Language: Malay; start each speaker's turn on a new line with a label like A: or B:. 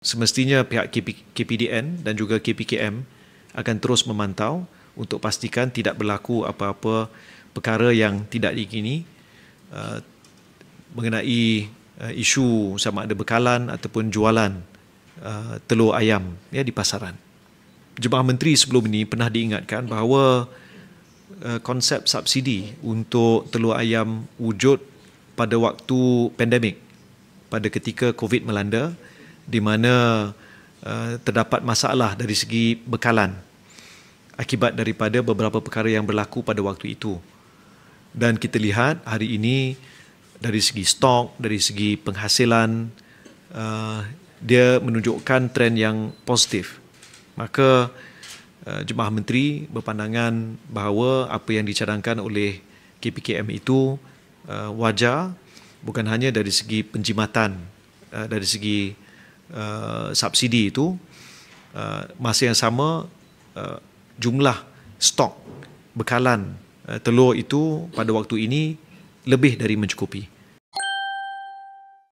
A: semestinya pihak KPDN dan juga KPKM akan terus memantau untuk pastikan tidak berlaku apa-apa perkara yang tidak diingini mengenai isu sama ada bekalan ataupun jualan telur ayam di pasaran. Jemaah Menteri sebelum ini pernah diingatkan bahawa konsep subsidi untuk telur ayam wujud pada waktu pandemik, pada ketika COVID melanda, di mana terdapat masalah dari segi bekalan akibat daripada beberapa perkara yang berlaku pada waktu itu. Dan kita lihat hari ini dari segi stok, dari segi penghasilan, dia menunjukkan trend yang positif. Maka Jemaah Menteri berpandangan bahawa apa yang dicadangkan oleh KPKM itu wajar, bukan hanya dari segi penjimatan, dari segi subsidi itu, masa yang sama jumlah stok bekalan telur itu pada waktu ini lebih dari mencukupi.